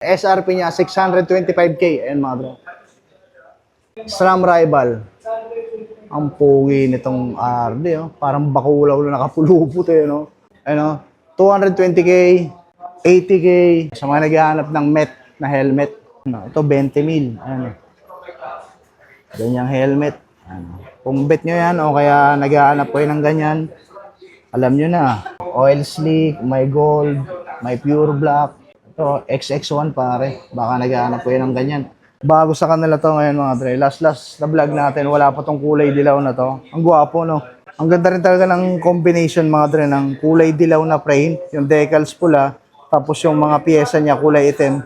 SRP niya, 625K. Ayan mga bro. SRAM Rival. Ang pogi nitong RD, oh. Parang bakulaw na nakapulupot eh, no? Ano? 220K, 80K. Sa mga naghahanap ng MET na helmet. Ano? Ito, 20 mil. Ano? Ganyang helmet. Ano? Kung bet nyo yan o kaya naghahanap kayo ng ganyan, alam nyo na. Oil slick, may gold, may pure black. Ito, XX1 pare. Baka naghahanap kayo ng ganyan. Bago sa kanila to ngayon mga dre. Last na vlog natin. Wala pa tong kulay dilaw na to. Ang gwapo no. Ang ganda rin talaga ng combination mga dre ng kulay dilaw na frame. Yung decals pula. Tapos yung mga piyesa niya kulay itim.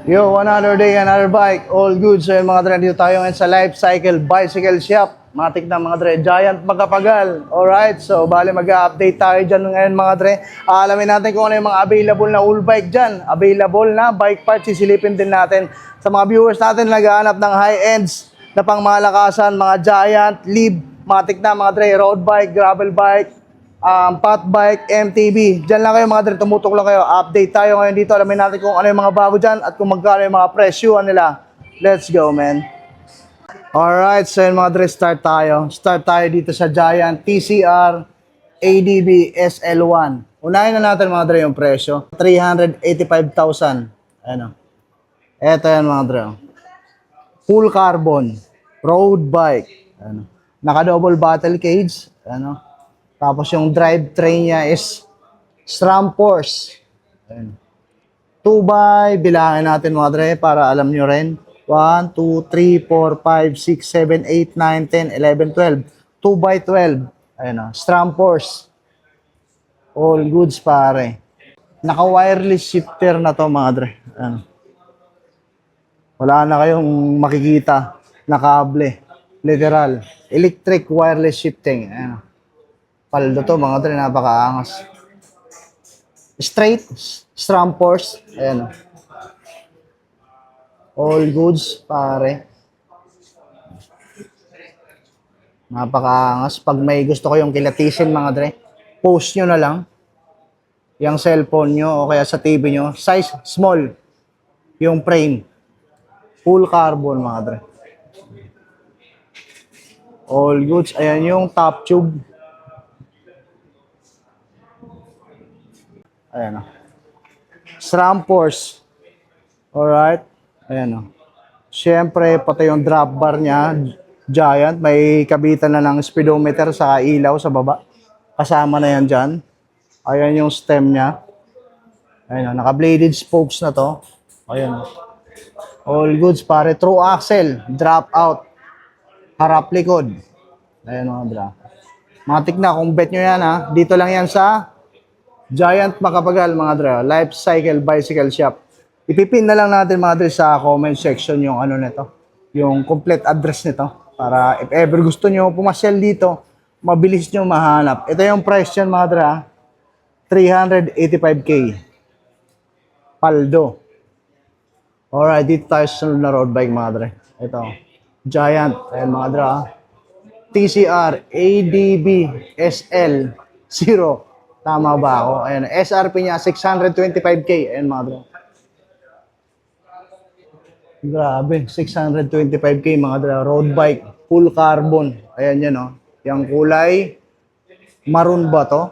Yo, another day, another bike. All good. So yun mga dre, dito tayo ngayon sa Life Cycle Bicycle Shop. Matik na mga dre, Giant Magapagal. Alright, so bali mag-update tayo dyan ngayon mga dre. Alamin natin kung ano yung mga available na all bike dyan. Available na bike parts, sisilipin din natin. Sa mga viewers natin, naghahanap ng high-ends na pangmalakasan, mga Giant, Lib, matik na mga dre, road bike, gravel bike, fat bike, MTB. Diyan lang kayo mga dre, tumutok lang kayo. Update tayo ngayon dito. Alamin natin kung ano yung mga bago dyan at kung magkano yung mga presyo nila. Let's go, man. Alright, so yun mga dre, start tayo. Start tayo dito sa Giant TCR ADB SL1. Unahin na natin mga dre yung presyo. 385,000. Ano? Eto yan mga dre. Full carbon. Road bike. Ano? Naka-double battle cage. Ano? Tapos yung drivetrain niya is SRAM Force. Ano? 2x, bilangin natin mga dre para alam nyo rin. 1, 2, 3, 4, 5, 6, 7, 8, 9, 10, 11, 12. 2x12. Ayan o. SRAM Force. All goods pare. Naka-wireless shifter na to mga dre. Ayan. Wala na kayong makikita na kable. Literal. Electric wireless shifting. Ayan. Paldo to mga dre. Napakaangas. Straight. SRAM Force. Ayan o. All goods, pare. Napakaangas. Pag may gusto ko yung kilatisin, mga dre, post nyo na lang yung cellphone nyo o kaya sa TV nyo. Size small yung frame. Full carbon, mga dre. All goods. Ayan yung top tube. Ayan o. SRAM Force. Alright. Ayan o. Siyempre, pati yung drop bar niya, Giant, may kabitan na ng speedometer sa ilaw sa baba. Kasama na yan dyan. Ayan yung stem niya. Ayan o. Naka-bladed spokes na to. Ayan o. All goods pare. True axle. Drop out. Harap likod. Ayan o. Matik na. Kung bet nyo yan ha. Dito lang yan sa Giant Magapagal mga dra. Life Cycle Bicycle Shop. Ipipin na lang natin mga dre sa comment section yung ano nito, yung complete address nito para if ever gusto nyo pumasyal dito, mabilis nyo mahanap. Ito yung price yan mga dre, 385K. Paldo. Alright, dito tayo sa sunod na road bike mga dre. Ito, Giant, ayan mga dre, TCR ADB SL 0. Tama ba ako? Ayan, SRP niya 625K. Ayan mga dre. Grabe, 625K mga dra. Road bike, full carbon. Ayan yan, oh. Yung kulay, maroon ba to?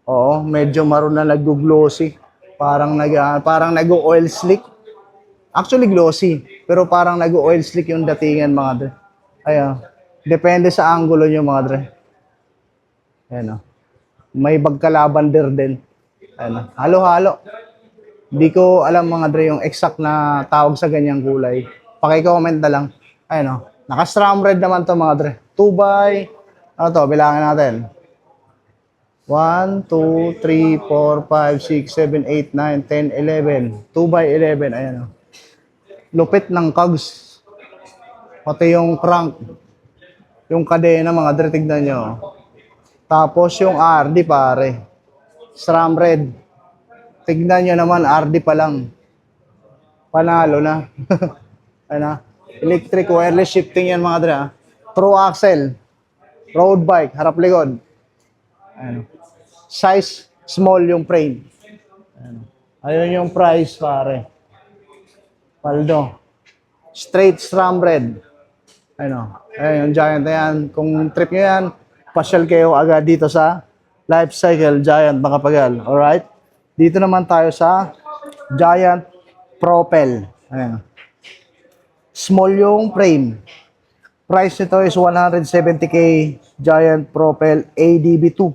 Oo, medyo maroon na nag-glossy. Parang nag-oil slick. Actually glossy, pero parang nag-oil slick yung datingan mga dra. Ayan, depende sa angulo nyo mga dra. Ayan, oh. May bagkalabandar din. Ayan, oh. Halo-halo. Hindi ko alam mga dre yung exact na tawag sa ganyang kulay. Paki-comment na lang. Ayun o. Naka-SRAM red naman to mga dre. 2x, ano to, bilangin natin. 1, 2, 3, 4, 5, 6, 7, 8, 9, 10, 11. 2x11, ayan o. Lupit ng cogs. Pati yung crank. Yung kadena mga dre, tignan nyo. Tapos yung RD pare. SRAM red. Tignan nyo naman, RD pa lang. Panalo na. Ano? Electric wireless shifting yan mga dre. True axle. Road bike, harap likod. Ano? Size small yung frame. Ano? Ayun yung price, pare. Paldo. Straight SRAM red. Ayun, ayun yung Giant na yan. Kung trip nyo yan, pasyal kayo agad dito sa Life Cycle Giant Makapagal. Alright? Dito naman tayo sa Giant Propel. Ayan. Small yung frame. Price nito is 170k Giant Propel ADB2.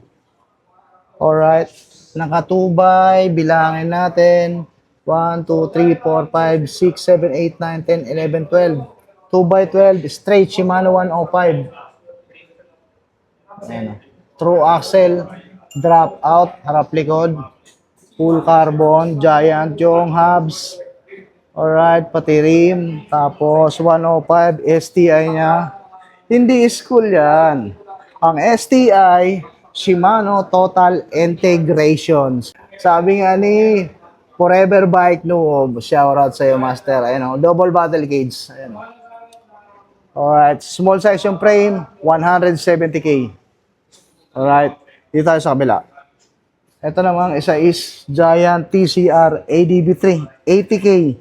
Alright? Nakatubay, bilangin natin. 1, 2, 3, 4, 5, 6, 7, 8, 9, 10, 11, 12. 2x12, straight Shimano 105. Ayan. True axle, drop out, harap likod. Full carbon, Giant yung hubs. Alright, pati rim. Tapos 105, STI niya. Hindi school yan. Ang STI, Shimano Total Integrations. Sabi nga ni Forever Bike Noob, shoutout sa iyo, Master. Ayan o, double battle cage. Ayan o. Alright, small size yung frame, 170k. Alright, dito tayo sa kabila. Ito namang isa is Giant TCR ADB3, 80k.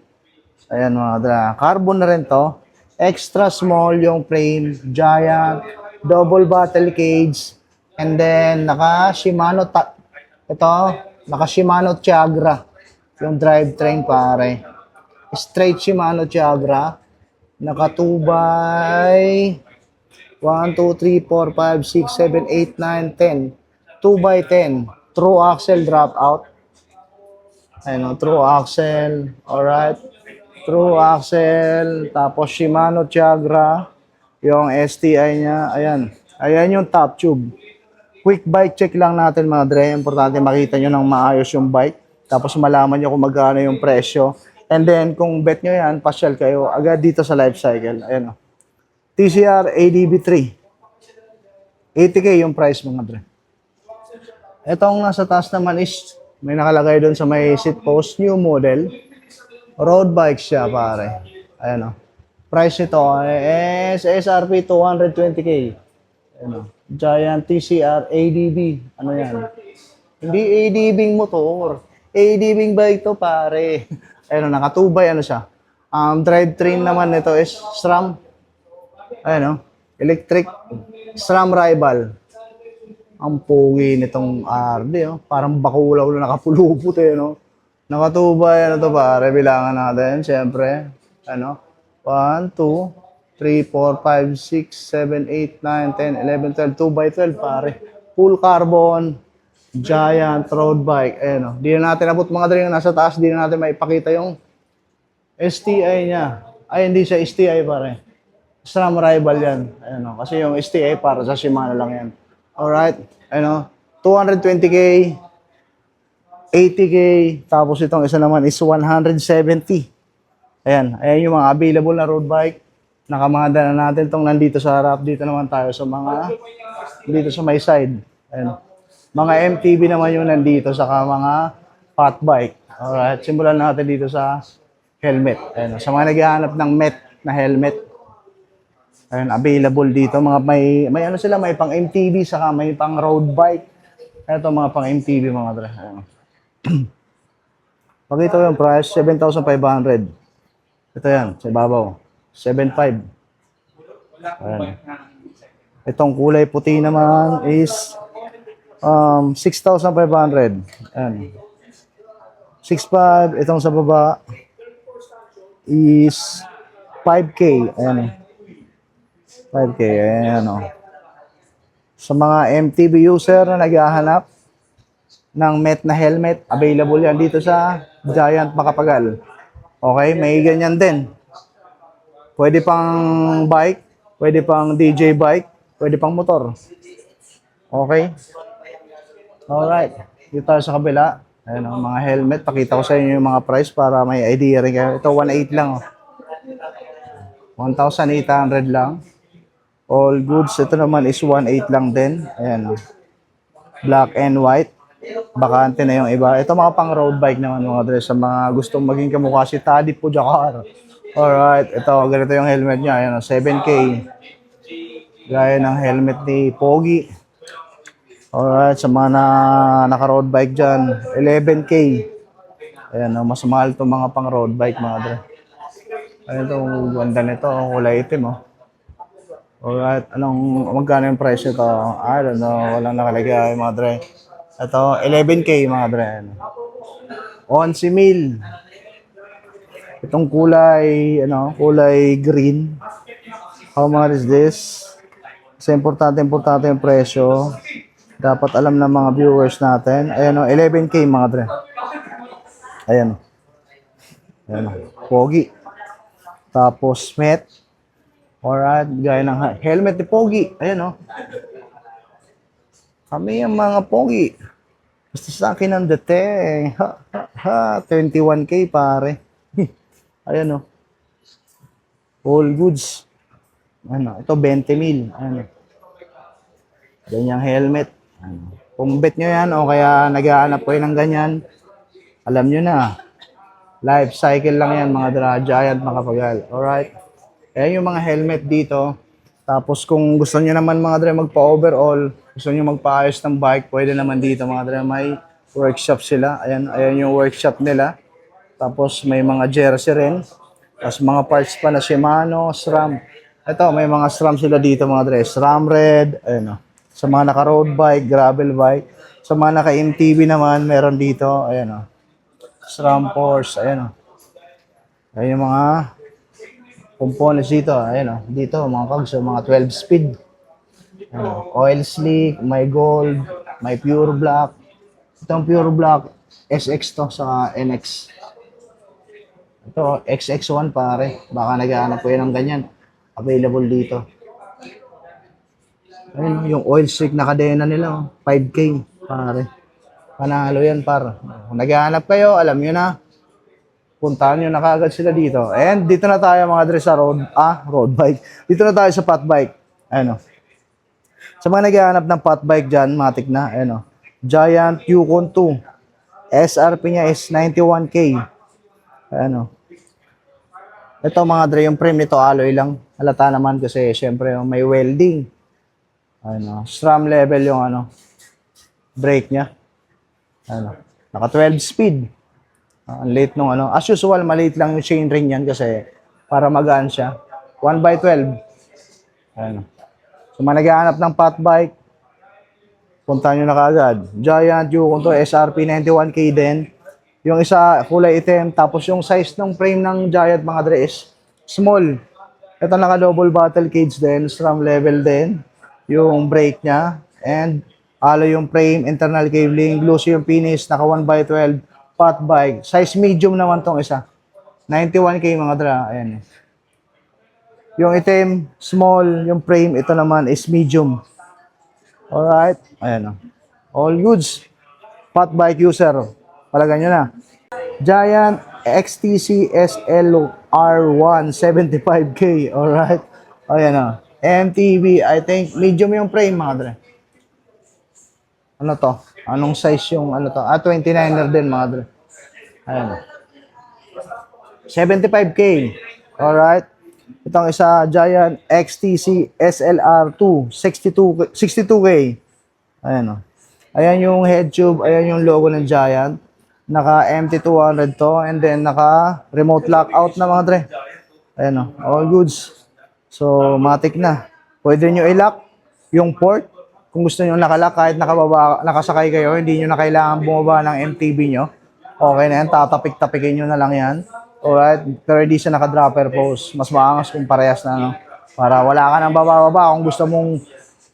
Ayan mga dra. Carbon na rin to. Extra small yung frame, Giant, double battle cage, and then naka Shimano Tiagra yung drivetrain pare. Straight Shimano Tiagra. Naka 2x 1, 2, 3, 4, 5, 6, 7, 8, 9, 10. 2x10. True axle drop out. Ayun, true axle. Alright. True axle. Tapos Shimano Tiagra. Yung STI niya. Ayan. Ayan yung top tube. Quick bike check lang natin mga dre. Importante makita nyo ng maayos yung bike. Tapos malaman nyo kung magkano yung presyo. And then, kung bet nyo yan, pasyal kayo agad dito sa Life Cycle. Ayan o. TCR ADB3. 80k yung price mga dre. Itong nasa taas naman is, may nakalagay doon sa may seat post, new model. Road bike siya pare. Ayan o. Price nito is SRP 220k. Ayan o. Giant TCR ADB. Ano yan? Hindi ADB motor. ADB bike to pare. Ayun, nakatubay, ano siya. Drivetrain naman nito is SRAM. Ayun, electric SRAM Rival. Ang pogi nitong RD, oh. Parang bakulaw na nakapulupot, eh, no? Nakatubay, ano to pare, bilangan natin, siyempre. Ano? 1, 2, 3, 4, 5, 6, 7, 8, 9, 10, 11, 12, 2x12 pare. Full carbon. Giant road bike. Ayan o. Di na natin abot mga dre yung nasa taas. Di na natin maipakita yung STI niya. Ay, hindi siya STI pare. SRAM Rival yan. Ayan o. Kasi yung STI para sa Shimano lang yan. Alright. Ayan o. 220k. 80k. Tapos itong isa naman is 170. Ayan. Ayan yung mga available na road bike. Nakamada na natin itong nandito sa harap. Dito naman tayo sa mga dito sa may side. Ayan o. Mga MTB naman yung nandito, saka mga fat bike. Alright, simulan natin dito sa helmet. Ayun, sa mga naghahanap ng MET na helmet. Ayun, available dito. Mga may ano sila, may pang MTB, saka may pang road bike. Ito mga pang MTB mga dre. Ayun. Pag ito yung price, 7,500. Ito yan, sa ibabaw. 7,500. Ayun. Itong kulay puti naman is 6,500. Ayan. 6,500. Itong sa baba is 5K. Ayan. 5K. Ayan o. Sa mga MTB user na naghahanap ng MET na helmet, available yan dito sa Giant Makapagal. Okay, may ganyan din. Pwede pang bike, pwede pang DJ bike, pwede pang motor. Okay? Alright, dito tayo sa kabila. Ayan o, mga helmet. Pakita ko sa inyo yung mga price para may idea rin kayo. Ito, 1,800 lang. 1,800 lang. All goods. Ito naman is 1,800 lang din. Ayan o. Black and white. Bakante na yung iba. Ito mga pang road bike naman mga dres. Sa mga gustong maging kamukha si Taddy Pujakar. Alright, ito, ganito yung helmet niya. Ayan o, 7K. Gaya ng helmet ni Pogi. Alright, sa mga naka-road bike dyan, 11K. Ayan, oh, mas mahal to mga pang road bike mga dre. Ayan ito, ganda nito, kulay itim oh. Alright, magkano yung presyo to? I don't know, walang nakalagay mga dre. Ito, 11K mga dre. 11,000. Itong kulay green. How much is this? Kasi importante yung presyo. Dapat alam ng mga viewers natin. Ayan o, 11K mga dre. Ayan o. Ayan o, pogi. Tapos, met. Alright, gaya ng helmet ni pogi. Ayan o. Kami ang mga pogi. Basta sa akin ang dating. 21K pare. Ayan o. All goods. Ano, ito 20,000. Ano. Ganyang helmet. Ano. Kung bet nyo yan o kaya naghahanap kayo ng ganyan, alam nyo na. Life cycle lang yan mga giant makapagal. Alright? Ayan yung mga helmet dito. Tapos kung gusto nyo naman mga dre magpa-overall, gusto nyo magpa-ayos ng bike, pwede naman dito mga dre. May workshop sila. Ayan yung workshop nila. Tapos may mga jersey rin. Tapos mga parts pa na Shimano, SRAM. Ito, may mga SRAM sila dito mga dre. SRAM Red, ayan o. Sa mga naka-road bike, gravel bike. Sa mga naka-MTB naman, meron dito, ayan o. SRAM Force, ayan o. Ayan yung mga components dito, ayan o. Dito, mga cogs, mga 12 speed. Ayan o. Oil slick, may gold, may pure black. Itong pure black, SX to sa NX. Ito, XX1 pare. Baka naghahanap ko yun ng ganyan. Available dito. Ayun, yung oil slick na kadena nila, 5K, pare. Panalo yan, par. Kung naghahanap kayo, alam nyo na. Puntahan nyo na kaagad sila dito. And dito na tayo mga dre sa road bike. Dito na tayo sa fat bike. Ayun o. Sa mga naghahanap ng fat bike dyan, matik na. Ayun o. Giant Yukon 2. SRP niya is 91K. Ayun o. Ito mga dre, yung frame nito alloy lang. Halata naman kasi syempre may welding. Ano, SRAM level yung brake niya. Naka 12 speed. Ang late nung as usual maliit lang yung chain ring niyan kasi para magaan siya. 1/12. So managhahanap ng fat bike, punta nyo na kaagad. Giant Yukon to, SRP 91K din. Yung isa kulay itim, tapos yung size ng frame ng Giant mga dre is small. Ito naka double battle cage din, SRAM level din. Yung brake niya, and alloy yung frame, internal cabling, glossy yung finish, naka 1/12, fat bike. Size medium naman tong isa. 91K mga dre, ayan. Yung itim, small, yung frame, ito naman is medium. Alright, ayan o. All goods. Fat bike user. Palagay nyo na. Giant XTC SLR1 75K. Alright. Ayan o. MTB. I think medium yung frame mga dre. Ano to? Anong size yung to? 29er din mga dre. Ayan o. 75K. Alright. Itong isa Giant XTC SLR2 62K. Ayan o. Ayan yung head tube, ayan yung logo ng Giant. Naka MT200 to, and then naka remote lockout na mga dre. Ayan o, all goods. So, matik na. Pwede nyo i-lock yung port. Kung gusto nyo nakalock, kahit nakasakay kayo, hindi nyo na kailangan bumaba ng MTB nyo. Okay na yan, tatapik-tapikin nyo na lang yan. Alright, pero hindi siya naka-dropper post. Mas maangas kung parehas na para wala ka nang bababa. Kung gusto mong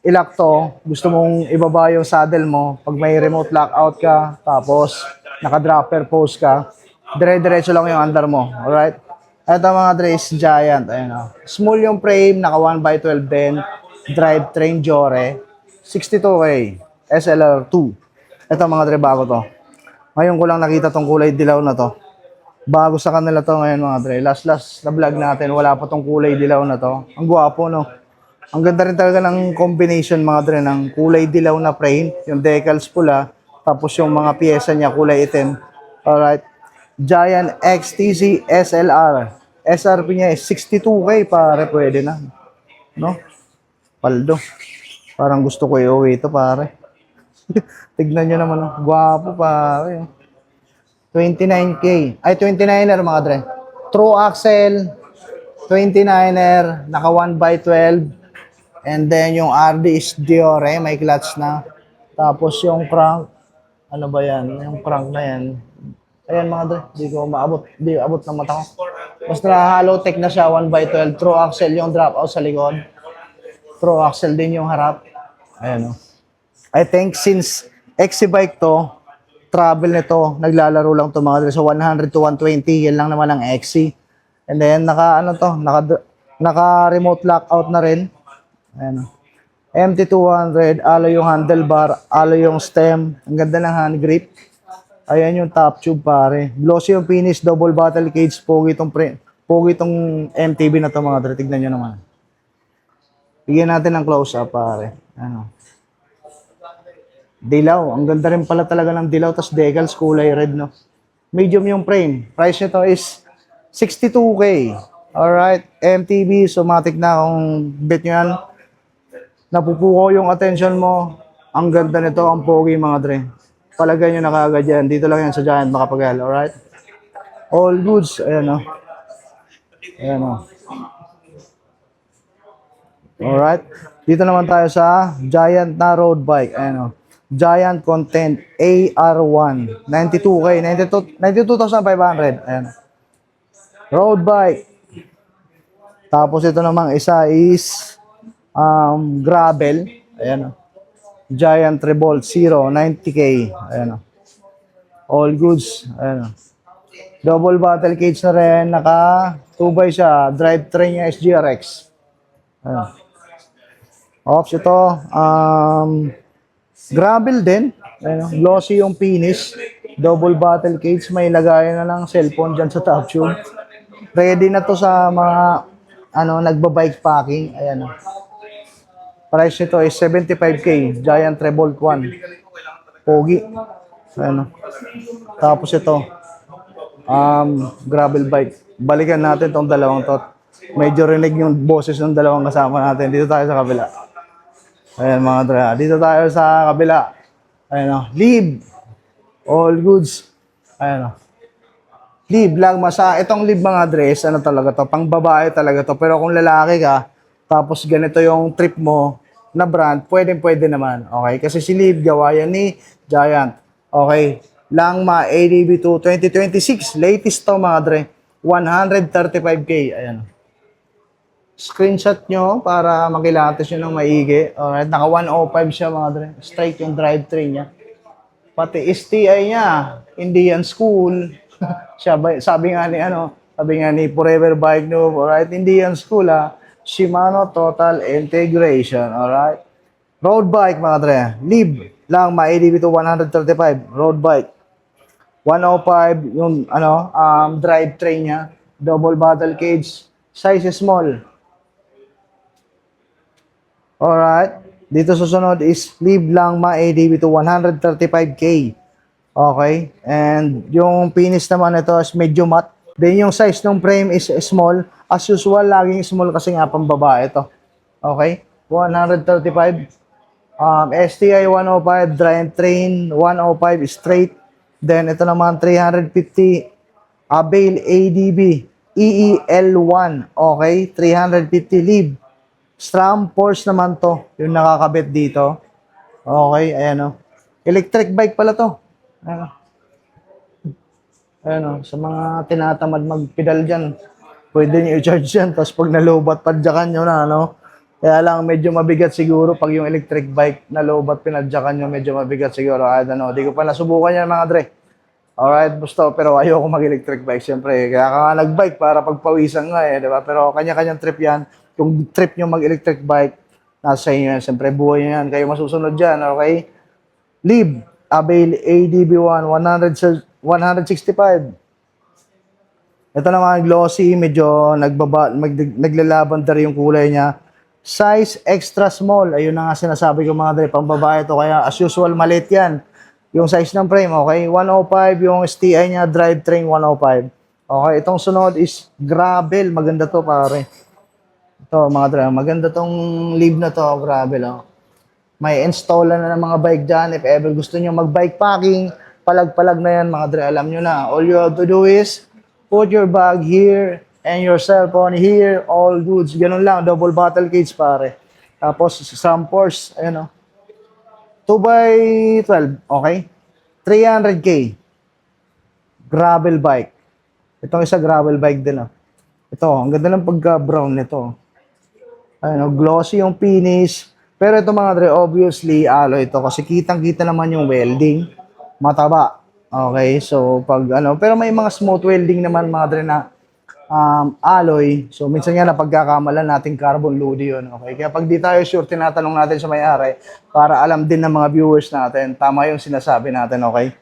i-lock to, gusto mong ibaba yung saddle mo, pag may remote lockout ka, tapos naka-dropper post ka, dire-diretso lang yung andar mo. Alright? Ito mga dre is Giant. Ayan o. Small yung frame, naka 1/12 din. Drivetrain Jore. 62K. SLR2. Ito mga dre, bago to. Ngayon ko lang nakita tong kulay dilaw na to. Bago sa kanila to ngayon mga dre. Last na vlog natin, wala pa tong kulay dilaw na to. Ang gwapo no. Ang ganda rin talaga ng combination mga dre ng kulay dilaw na frame, yung decals pula, tapos yung mga piyesa niya kulay itim. Alright. Giant XTC SLR. SRP niya is 62K pare, pwede na. No? Paldo. Parang gusto ko i-uwi ito pare. Tignan nyo naman. Gwapo pare. 29K. Ay, 29er mga dre. True axle, 29er, naka 1x12. And then yung RD is Diore, may clutch na. Tapos yung crank, ano ba yan? Yung crank na yan. Ayan mga dre, di ko maabot. Di abot ng mata ko. Basta hollow tech na siya, 1x12. True axle yung drop out sa likod. True axle din yung harap. Ayan o. I think since XC bike to, travel nito, naglalaro lang to mga dre. So 100 to 120, yan lang naman ang XC. And then naka ano to, naka remote lockout na rin. Ayan o. MT200, alloy yung handlebar, alloy yung stem. Ang ganda ng hand grip. Ayan yung top tube pare. Glossy yung finish, double battle cage, pogi itong MTB na to mga dre. Tignan nyo naman. Bigyan natin ng close up pare. Ano. Dilaw. Ang ganda rin pala talaga ng dilaw. Tapos decals kulay red no. Medium yung frame. Price nito is 62K. Alright. MTB. Somatic na kung bet nyo yan. Napupukaw yung attention mo. Ang ganda nito. Ang pogi mga dre. Palagay nyo na kaagad yan. Dito lang yan sa Giant Macapagal. Alright. All goods. Ayan o. Ayan o. Alright. Dito naman tayo sa Giant na road bike. Ayan o. Giant Content AR1. 92K. 92,500. Ayan. Road bike. Tapos ito namang isa is gravel. Ayan o. Giant Revolt Zero. 90K. Ayan o. All goods. Ayan o. Double battle cage na rin. Naka 2x siya. Drivetrain yung SGRX. Ayan. Ops ito. Gravel din. Ayan, glossy yung finish. Double battle cage. May lagayan na ng cellphone dyan sa top tube. Ready na to sa mga nagbabike packing. Ayan. Price nito is 75K. Giant Revolt 1. Pogi. Ayan. Tapos ito. Gravel bike. Balikan natin tong dalawang to. Medyo rinig yung boses ng dalawang kasama natin. Dito tayo sa kabila. Ayan mga dre. Dito tayo sa kabila. Ayan o. Live. All goods. Ayan o. Live lang. Itong live mga dress, ano talaga to? Pang babae talaga to. Pero kung lalaki ka, tapos ganito yung trip mo na brand, pwede naman. Okay? Kasi si Live, gawa yan ni Giant. Okay? Langma ADB2 2026. Latest to mga dre. 135K. Ayan. Screenshot nyo para makilates nyo ng maigi. Alright, naka 105 siya mga dre. Straight yung drivetrain niya. Pati STI niya, Indian School. sabi nga ni Forever Bike Noob, alright, Indian School Shimano Total Integration, alright. Road bike mga dre. Live lang ma-ADB to 135. Road bike. 105 yung drivetrain niya. Double battle cage. Size small. Alright. Dito susunod is Live lang ma-ADB to 135K. Okay. And yung finish naman ito is medyo matte. Then yung size ng frame is small. As usual, laging small kasi nga pang babae ito. Okay. 135. STI 105. Drivetrain 105 straight. Then ito naman 350. Avail ADB. EEL1. Okay. 350 Live. SRAM Force naman to, yung nakakabit dito. Okay, ayan o. Electric bike pala to. Ayan o. Ayan o, sa mga tinatamad magpedal dyan, pwede nyo i-charge yan. Tapos pag nalobat, padyakan nyo na, ano. Kaya lang, medyo mabigat siguro pag yung electric bike nalobat, pinadyakan nyo, medyo mabigat siguro. I don't know, di ko pa nasubukan yan mga dre. Alright, gusto, pero ayoko mag-electric bike, siyempre. Kaya ka nga nag-bike para pagpawisan nga eh, di ba? Pero kanya-kanyang trip yan. Kung trip nyo mag-electric bike, nasa inyo yan. Siyempre, buhay nyo yan. Kayo masusunod dyan, okay? Live. Avail ADB1, 165. Ito naman, glossy. Medyo naglalaban yung kulay niya. Size extra small. Ayun na nga sinasabi ko mga dre. Pang babae ito. Kaya as usual, maliit yan. Yung size ng frame, okay? 105. Yung STI niya, drivetrain 105. Okay, itong sunod is gravel. Maganda to, pare. Ito, mga dre, maganda tong Live na to, gravel, oh. May install na ng mga bike dyan. If ever gusto nyo mag-bike packing, palag-palag na yan mga dre, alam nyo na. All you have to do is put your bag here and your cellphone here, all goods. Ganun lang, double bottle cage pare. Tapos some force, ayun o. 2 by 12, okay? 300K. Gravel bike. Itong isa gravel bike din, oh. Ito, ang ganda ng pagka-brown nito. Ayun, oh, glossy yung finish. Pero ito mga dre, obviously, alloy ito. Kasi kitang-kita naman yung welding. Mataba. Okay, so pag ano, pero may mga smooth welding naman mga dre na alloy. So minsan nga napagkakamalan natin carbon load yun. Okay, kaya pag di tayo sure, tinatanong natin sa may-ari para alam din ng mga viewers natin. Tama yung sinasabi natin, okay?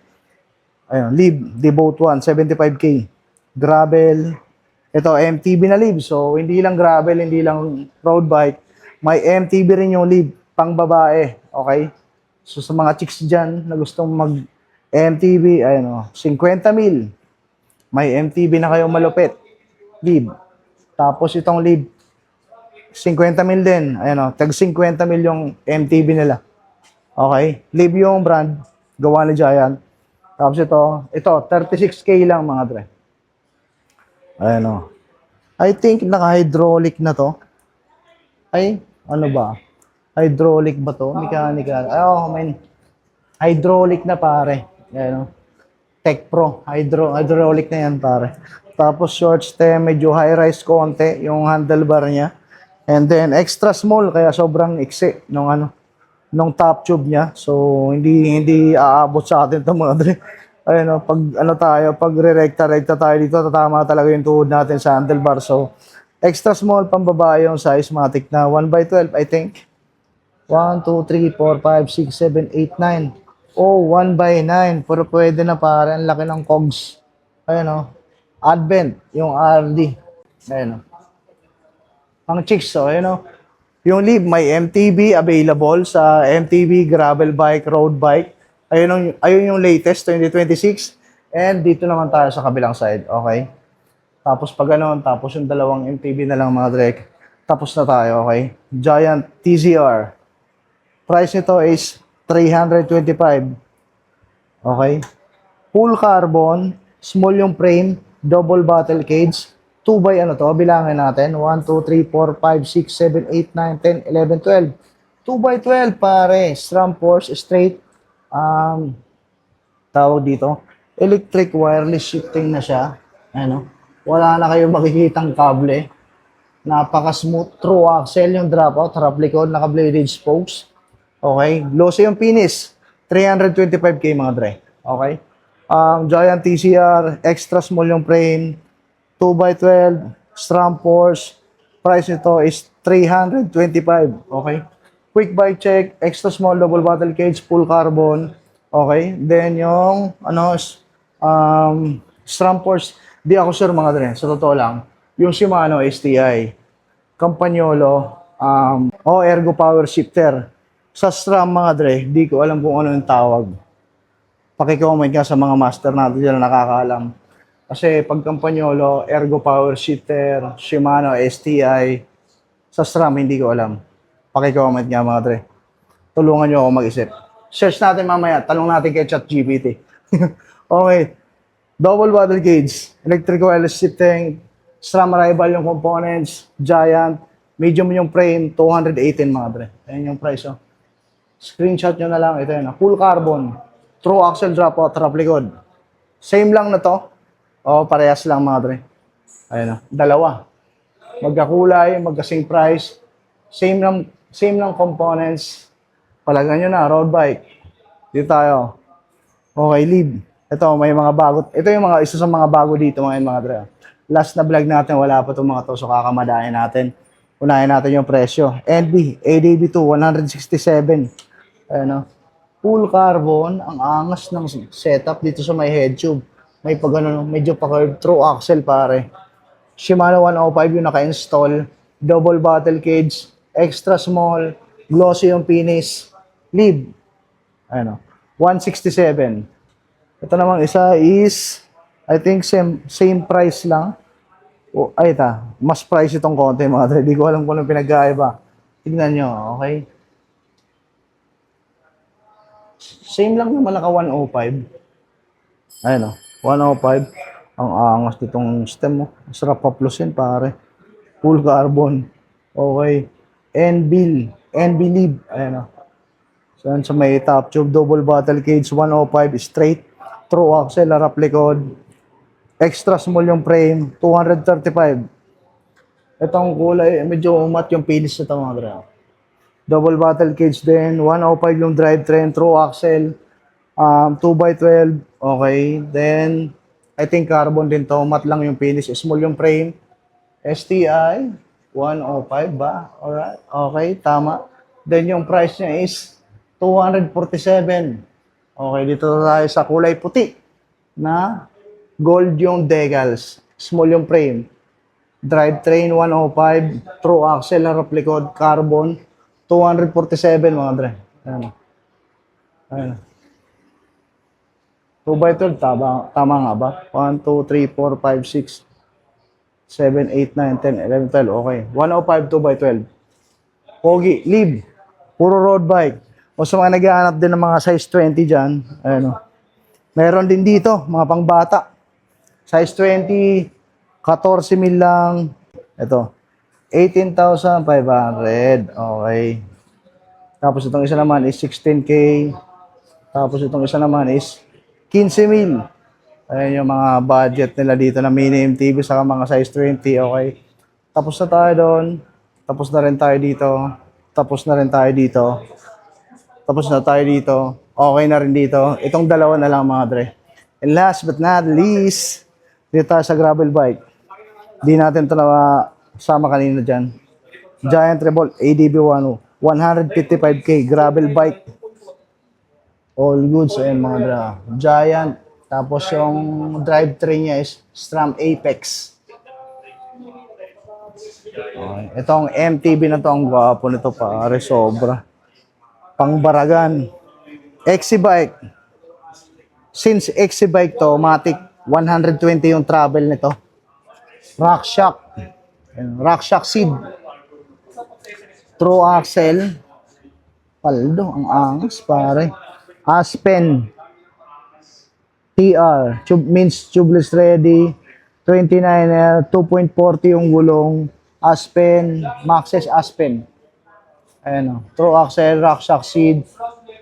Ayun, Lib, Devote 1, 75K. Gravel. Ito, MTB na Lib. So hindi lang gravel, hindi lang road bike. May MTB rin yung Lib, pang babae. Okay? So sa mga chicks dyan na gustong mag MTB, ayun o, 50 mil. May MTB na kayong malupit. Lib. Tapos itong Lib, 50 mil din. Ayan o, tag 50 mil yung MTB nila. Okay? Lib yung brand, gawa ni Giant. Tapos ito 36K lang mga dre. Ayan o. I think naka-hydraulic na to. Ay, ano ba? Hydraulic ba to? Mechanical. Ay, oh, man. Hydraulic na pare. Ayan o. Tech Pro. Hydraulic na yan pare. Tapos short stem, medyo high-rise konti yung handlebar niya. And then extra small kaya sobrang iksi nung top tube niya. So hindi aabot sa atin 'tong mga dre. Ayun pag re-recta tayo dito, tatama talaga yung tuhod natin sa handlebar. So extra small pambabae yung size matic na 1x12 I think. 1 2 3 4 5 6 7 8 9. Oh, 1x9. Pero pwede na pare, ang laki ng cogs. Ayun o. Advent, yung RD. Ayun o. Ang chicks, so ayun o. Yung Lib, may MTB available sa MTB gravel bike, road bike. Ayun yung latest, 2026. And dito naman tayo sa kabilang side, okay? Tapos pag ano, tapos yung dalawang MTB na lang mga drek. Tapos na tayo, okay? Giant TZR. Price nito is 325. Okay? Full carbon, small yung frame, double bottle cage, 2 by ano to, bilangin natin, 1, 2, 3, 4, 5, 6, 7, 8, 9, 10, 11, 12. 2 by 12 pare, SRAM force, straight, tawag dito, electric wireless shifting na siya. Ano? Wala na kayong makikitang kable. Napaka-smooth, true axle yung dropout, harap likod, naka-bladed spokes. Okay? Glossy yung finish. 325K mga dre. Okay? Giant TCR, extra small yung frame, 2x12, SRAM force. Price nito is 325. Okay? Quick bike check, extra small double bottle cage, full carbon. Okay? Then yung SRAM force, di ako sure mga dre. Sa totoo lang, yung Shimano STI, Campagnolo, Ergo Power Shifter. Sa SRAM mga dre, di ko alam kung ano yung tawag. Paki-comment nga sa mga master natin dyan na nakakaalam. Kasi pag Campagnolo, Ergo Power Shifter, Shimano, STI, sa SRAM hindi ko alam. Paki-comment nga mga dre. Tulungan nyo ako mag-isip. Search natin mamaya, tanong natin kay ChatGPT. Okay. Double bottle cage, electric wireless shifting, SRAM arrival yung components, Giant, medium yung frame, 218 mga dre. Ayan yung price, oh. Screenshot nyo na lang. Ito yun. Full carbon. True axle dropout. Harap likod. Same lang na to. O, parehas lang mga dre. Ayan o. Dalawa. Magkakulay. Magka-same price. Same lang components. Palagan nyo na. Road bike. Dito tayo. Okay, Lib. Ito, may mga bago. Ito yung isa sa mga bago dito mga dre. Last na vlog natin, wala pa itong mga to. So, kakamadahin natin. Unahin natin yung presyo. NB, ADB2, 167. Ayan o. Full carbon, ang angas ng setup dito sa may head tube. May pag ano, medyo pa-curve, true axle pare. Shimano 105 yung naka-install. Double bottle cage, extra small, glossy yung finish. Lib. Ayan o. 167. Ito namang isa is, I think same price lang. Oh, ay mas price itong konti mga dre. Di ko alam kung anong pinagkaiba. Tignan nyo, okay? Same lang naman naka 105. Ayun, 105. Ang angas nitong stem mo. Sarap paplusin, pare. Full carbon. Okay. NB lead. Ayun, So, yan sa may top tube, double bottle cage, 105 straight. True axle, harap likod. Extra small yung frame, 235. Itong kulay, medyo umat yung pilis nito mga dre. Double bottle cage din, 105 yung drivetrain, true axle, 2x12. Okay, then, I think carbon din to, mat lang yung finish, small yung frame. STI, 105 ba? Alright, okay, tama. Then yung price niya is 247. Okay, dito tayo sa kulay puti na gold yung decals, small yung frame. Drivetrain 105, true axle, harap likod, carbon, 247 mga dre. Ayan. Ayan. 2x12, tama nga ba? 1, 2, 3, 4, 5, 6, 7, 8, 9, 10, 11, 12. Okay. 105, 2x12. Pogi, live. Puro road bike. O sa mga naghahanap din ng mga size 20 dyan, ayan o. Meron din dito, mga pangbata. Size 20, 14 mil lang. Ito, 18,500. Okay. Tapos itong isa naman is 16K. Tapos itong isa naman is 15 mil. Ayan yung mga budget nila dito na mini MTV sa mga size 20. Okay. Tapos na tayo doon. Tapos na rin tayo dito. Tapos na rin tayo dito. Tapos na tayo dito. Okay na rin dito. Itong dalawa na lang mga dre. And last but not least, dito tayo sa gravel bike. Di natin ito na sama kanina dyan. Giant Revolt ADB 155K gravel bike. All goods. Ayan mga dre. Giant. Tapos yung drivetrain niya is SRAM Apex. Okay. Itong MTB na to, ang gwapo nito pare, sobra. Pangbaragan. XC-Bike. Since XC-Bike to, matic 120 yung travel nito. RockShox. RockShox seed. True axle. Paldo, ang angas pare. Aspen. TR. Means tubeless ready. 29L. 2.40 yung gulong. Aspen. Maxxis Aspen. Ayan o. True axle, RockShox seed.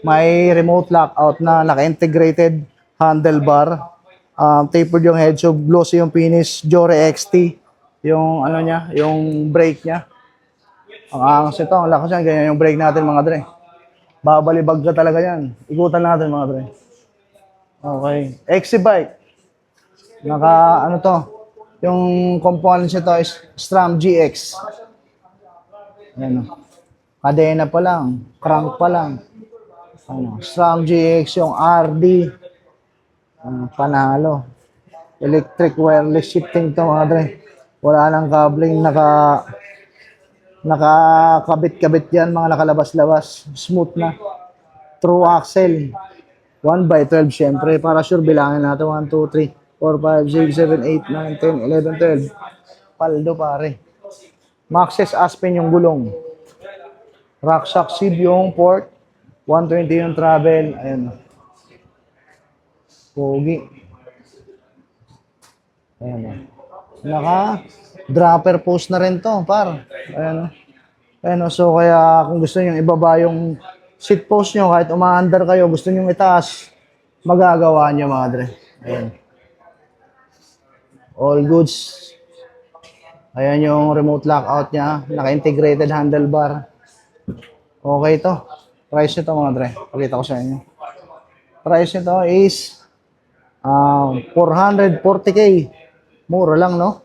May remote lockout na naka-integrated handlebar. Tapered yung head tube. Glossy yung finish. Jore XT. Yung ano niya, yung brake niya. Ang angas ito. Ang lakas yan. Ganyan yung brake natin mga dre. Babalibag ka talaga yan. Ikutan natin mga dre. Okay. XC-Bike. Ano to? Yung components nito is SRAM GX. Ayan o. Kadena pa lang, crank pa lang. SRAM GX, yung RD. Panalo. Electric wireless shifting to mga dre. Wala nang cabling, nakakabit-kabit yan, mga nakalabas-labas. Smooth na. True axle. 1x12 syempre. Para sure bilangin natin. 1, 2, 3, 4, 5, 6, 7, 8, 9, 10, 11, 12. Paldo pare. Maxxis Aspen yung gulong. RockShox seed yung port. 120 yung travel. Ayan. Pogi. Ayan. Naka dropper post na rin to, par. Ayan. Ayan. So kaya kung gusto niyo ibaba yung seat post nyo, kahit umaandar kayo, gusto nyo itaas, magagawa nyo mga dre. Ayan. All goods. Ayan yung remote lockout niya. Naka-integrated handlebar. Okay to. Price nito mga dre. Pakita ko sa inyo. Price nito is 440K. Mura lang, no?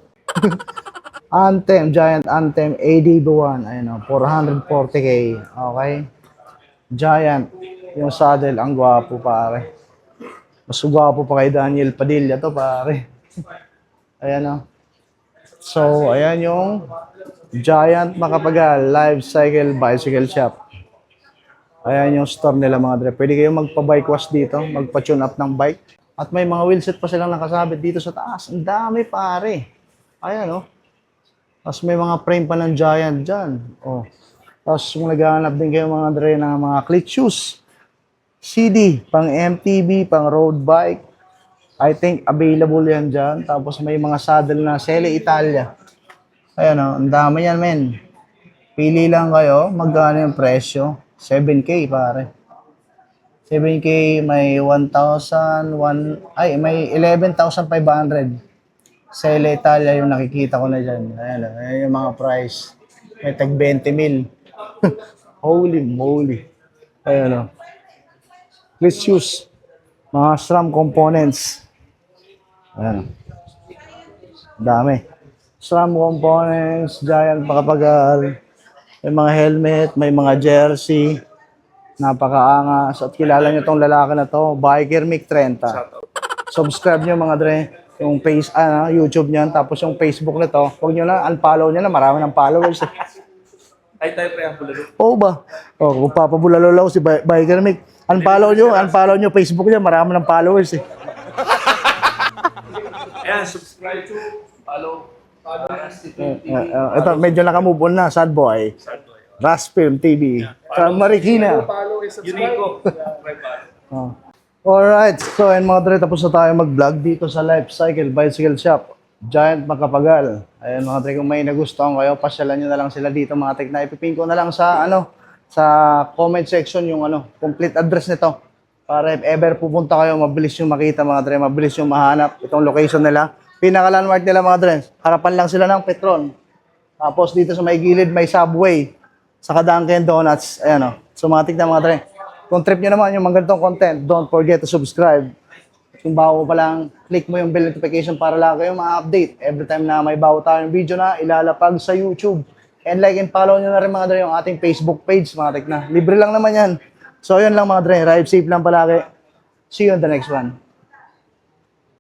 Anthem, Giant Anthem, ADB1. Ayan o, 440K. Okay. Giant. Yung saddle, ang gwapo pare. Mas gwapo pa kay Daniel Padilla to pare. Ayan o. So, ayan yung Giant Macapagal Life Cycle Bicycle Shop. Ayan yung store nila mga dre. Pwede kayong magpa-bike wash dito, magpa-tune up ng bike. At may mga wheelset pa silang nakasabit dito sa taas. Ang dami pare. Ayan o. Tapos may mga frame pa ng Giant dyan. Oh. Tapos kung naghahanap din kayo mga dre ng mga click shoes, CD, pang MTB, pang road bike, I think available yan dyan. Tapos may mga saddle na Selle Italia. Ayan o, ang dami yan men. Pili lang kayo, magkano yung presyo? 7K pare. 7K may may 11,500. Selle Italia yung nakikita ko na dyan. Ayan yung mga price. May tag 20 mil. Holy moly. Ayan o. Please use mga SRAM components. Ayan. Dami. SRAM components, Giant Pakapagal. May mga helmet, may mga jersey. Napakaangas. At kilala nyo tong lalaki na to, Biker Mic 30. Subscribe nyo mga dre, yung YouTube niyan, tapos yung Facebook nito, huwag nyo na, unfollow nyo na, marami ng followers. Ay, tayo pre ang bulalo. Oo ba? O, kung papabulalo si Biker Mic, unfollow nyo Facebook niya, marami ng followers eh. Ayan, subscribe to, follow Ito, medyo nakamove on na, sad boy. Raspfilm TV. From Marikina. Unico. Oh. Alright, so and mga dre, tapos na tayo mag-vlog dito sa Life Cycle Bicycle Shop. Giant Makapagal. Ayan mga dre, kung may nagustuhan kayo, pasyalan nyo na lang sila dito mga tek na ipipin ko na lang sa sa comment section yung complete address nito. Para if ever pupunta kayo, mabilis yung makita mga dre, mabilis yung mahanap itong location nila. Pinaka-landmark nila mga dre, harapan lang sila ng Petron. Tapos dito sa may gilid, may Subway. Sa Dunkin Donuts. Ayan o. So mga tig na mga dre. Kung trip nyo naman yung mga ganitong content, don't forget to subscribe. Kung bago pa lang, click mo yung bell notification para lang kayo ma-update. Every time na may bago tayong video na ilalapag sa YouTube. And like and follow nyo na rin mga dre yung ating Facebook page mga tig na. Libre lang naman yan. So yun lang mga dre. Ride safe lang palagi. See you on the next one.